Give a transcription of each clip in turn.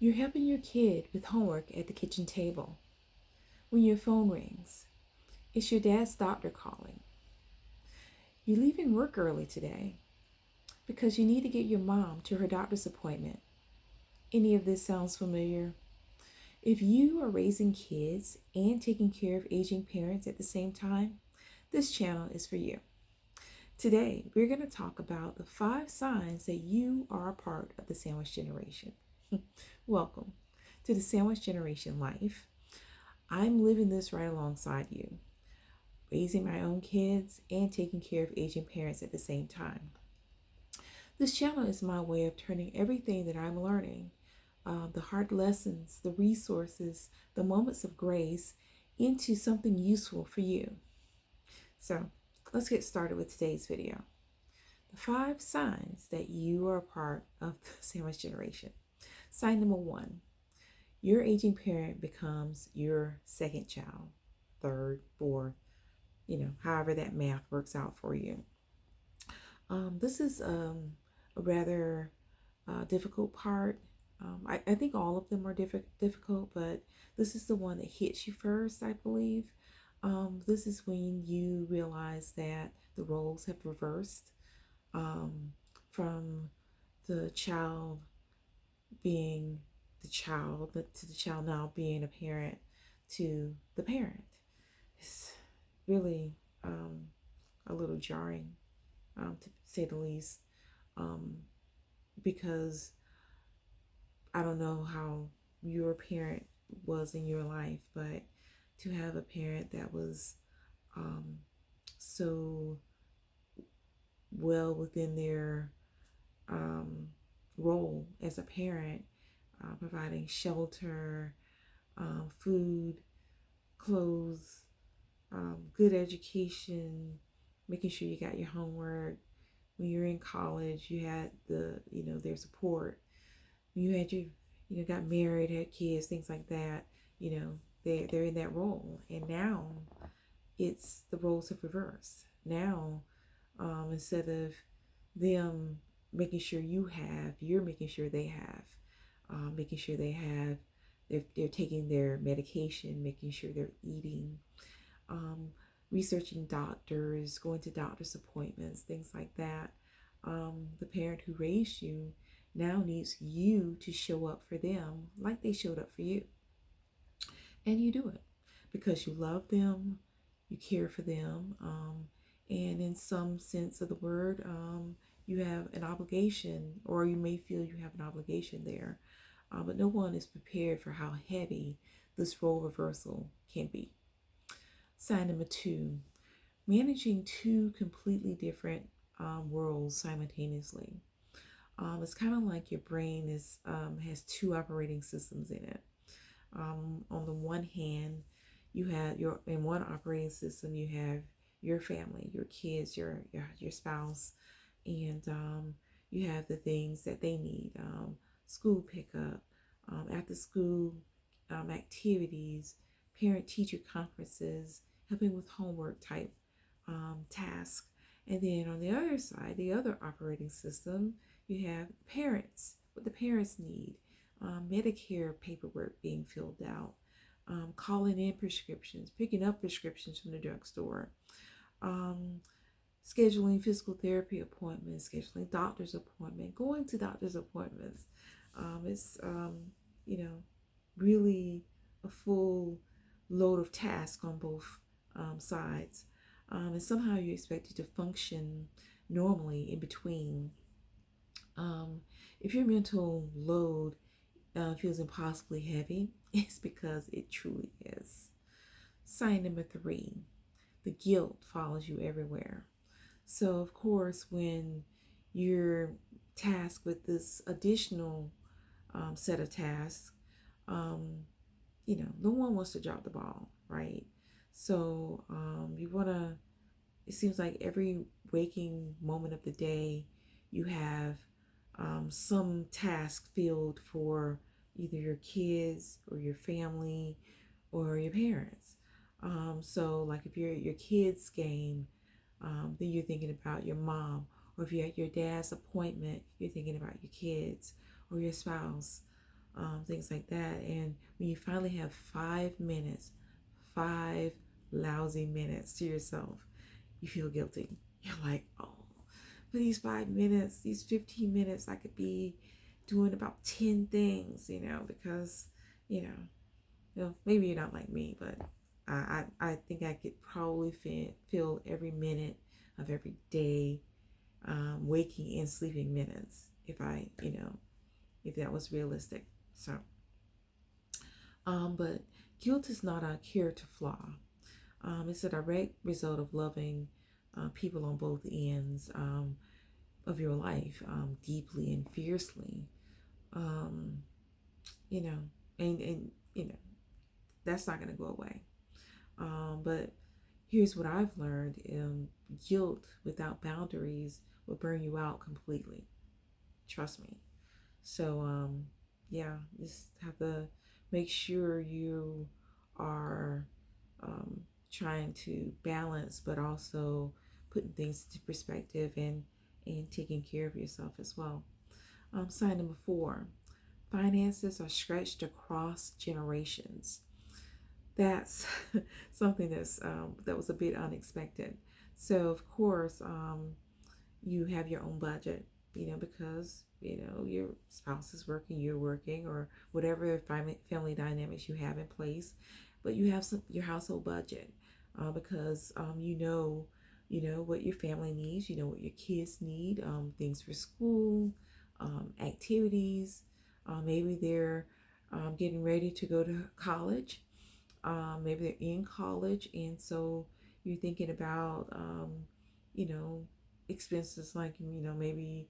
You're helping your kid with homework at the kitchen table. When your phone rings, it's your dad's doctor calling. You're leaving work early today because you need to get your mom to her doctor's appointment. Any of this sounds familiar? If you are raising kids and taking care of aging parents at the same time, this channel is for you. Today, we're going to talk about the 5 signs that you are a part of the sandwich generation. Welcome to the sandwich generation life. I'm living this right alongside you, raising my own kids and taking care of aging parents at the same time. This channel is my way of turning everything that I'm learning, the hard lessons, the resources, the moments of grace, into something useful for you. So let's get started with today's video. The 5 signs that you are a part of the sandwich generation. Sign number 1, your aging parent becomes your second child, third, fourth, however that math works out for you. This is a rather difficult part. I think all of them are difficult, but this is the one that hits you first, I believe. This is when you realize that the roles have reversed, from the child being the child to the child now being a parent to the parent. It's really a little jarring, to say the least, because I don't know how your parent was in your life, but to have a parent that was so well within their role as a parent, providing shelter, food, clothes, good education, making sure you got your homework. When you're in college, you had their support. When you had got married, had kids, things like that, they're in that role. And now it's the roles have reversed. Now, instead of them making sure you're making sure they have, making sure they're taking their medication, making sure they're eating, researching doctors, going to doctor's appointments, things like that. The parent who raised you now needs you to show up for them like they showed up for you. And you do it because you love them, you care for them, and in some sense of the word, you have an obligation, or you may feel you have an obligation there. But no one is prepared for how heavy this role reversal can be. Sign number 2, managing 2 completely different worlds simultaneously. It's kind of like your brain has 2 operating systems in it. On the one hand, you have in one operating system, you have your family, your kids, your spouse, and you have the things that they need, school pickup, after school activities, parent teacher conferences, helping with homework type tasks. And then on the other side, the other operating system, you have parents, what the parents need, Medicare paperwork being filled out, calling in prescriptions, picking up prescriptions from the drugstore, scheduling physical therapy appointments, scheduling doctor's appointment, going to doctor's appointments. It's really a full load of tasks on both sides. And somehow you're expected to function normally in between. If your mental load feels impossibly heavy, it's because it truly is. Sign number 3, the guilt follows you everywhere. So, of course, when you're tasked with this additional set of tasks, no one wants to drop the ball, right? So you want to, it seems like every waking moment of the day, you have some task filled for either your kids or your family or your parents. So like if you're at your kids' game, then you're thinking about your mom. Or if you're at your dad's appointment, you're thinking about your kids or your spouse. things like that. And when you finally have 5 minutes, 5 lousy minutes to yourself, you feel guilty. You're like, oh, for these 5 minutes, these 15 minutes, I could be doing about 10 things, because, you know, maybe you're not like me, but I think I could probably fill every minute of every day, waking and sleeping minutes, if that was realistic. So, but guilt is not a character flaw. It's a direct result of loving people on both ends of your life, deeply and fiercely. Um, you know, and that's not going to go away. But here's what I've learned: guilt without boundaries will burn you out completely. Trust me. So, yeah, just have to make sure you are um, trying to balance, but also putting things into perspective and taking care of yourself as well. Sign number 4: finances are stretched across generations. That's something that was a bit unexpected. So, of course, you have your own budget, because your spouse is working, you're working, or whatever family dynamics you have in place. But you have your household budget, because you know what your family needs, you know what your kids need, things for school, activities. Maybe they're getting ready to go to college. Maybe they're in college, and so you're thinking about you know expenses like maybe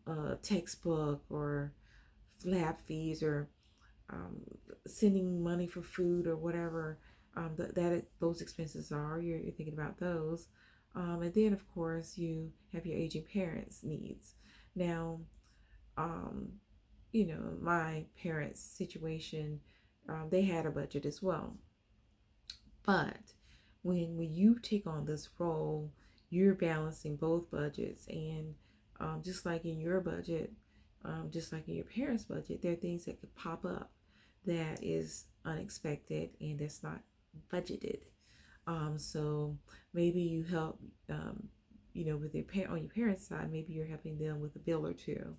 a textbook or lab fees, or um, sending money for food or whatever those expenses are. You're thinking about those, and then of course you have your aging parents' needs. Now, um, my parents' situation, they had a budget as well. But when you take on this role, you're balancing both budgets, and just like in your budget, just like in your parents' budget, there are things that could pop up that is unexpected and that's not budgeted. So maybe you help, with on your parents' side, maybe you're helping them with a bill or two,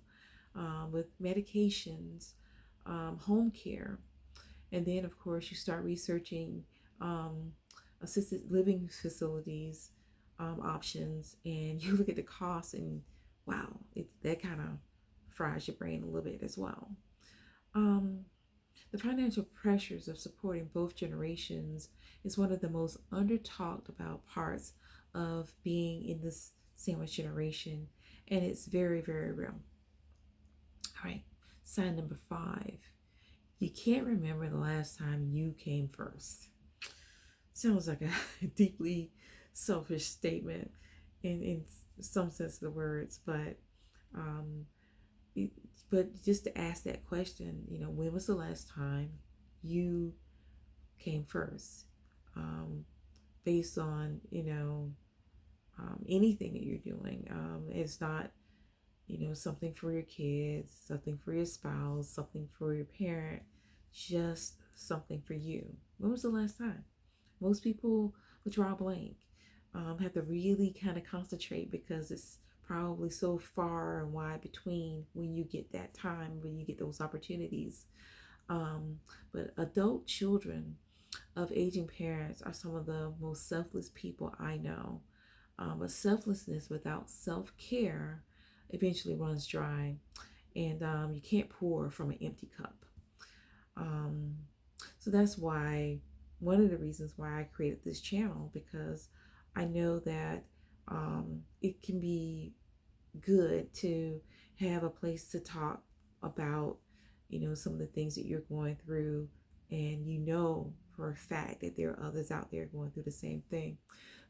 with medications, home care, and then, of course, you start researching um, assisted living facilities options, and you look at the cost, and wow, that kind of fries your brain a little bit as well. Um, the financial pressures of supporting both generations is one of the most under-talked about parts of being in this sandwich generation, and it's very, very real. All right, sign number 5: you can't remember the last time you came first. Sounds like a deeply selfish statement in some sense of the words, um, it, but just to ask that question, when was the last time you came first? Um, Based on anything that you're doing, it's not something for your kids, something for your spouse, something for your parent, just something for you. When was the last time? Most people will draw a blank, have to really kind of concentrate because it's probably so far and wide between when you get that time, when you get those opportunities. Um, but adult children of aging parents are some of the most selfless people I know. But selflessness without self-care eventually runs dry, and you can't pour from an empty cup. Um, so that's why one of the reasons why I created this channel, because I know that it can be good to have a place to talk about, some of the things that you're going through, and for a fact that there are others out there going through the same thing.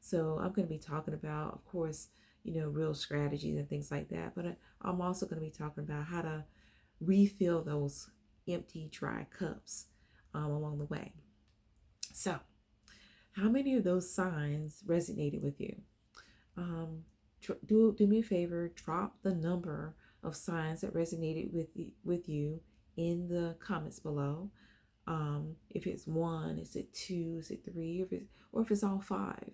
So I'm going to be talking about, of course, real strategies and things like that, but I'm also going to be talking about how to refill those empty, dry cups along the way. So, how many of those signs resonated with you? Do me a favor, drop the number of signs that resonated with you in the comments below. If it's one, is it two, is it three, or if it's all five.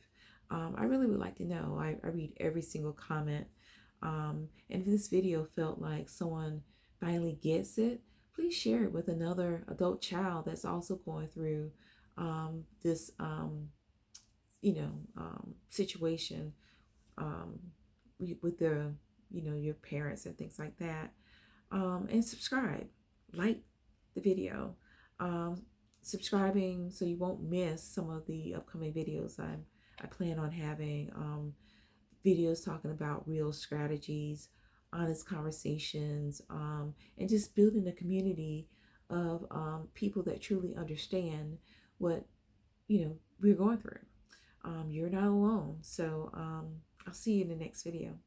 I really would like to know. I read every single comment. And if this video felt like someone finally gets it, please share it with another adult child that's also going through this, situation um, with their, your parents and things like that. And subscribe, like the video, um, subscribing so you won't miss some of the upcoming videos. I plan on having videos talking about real strategies, honest conversations, and just building a community of people that truly understand what we're going through. You're not alone. So I'll see you in the next video.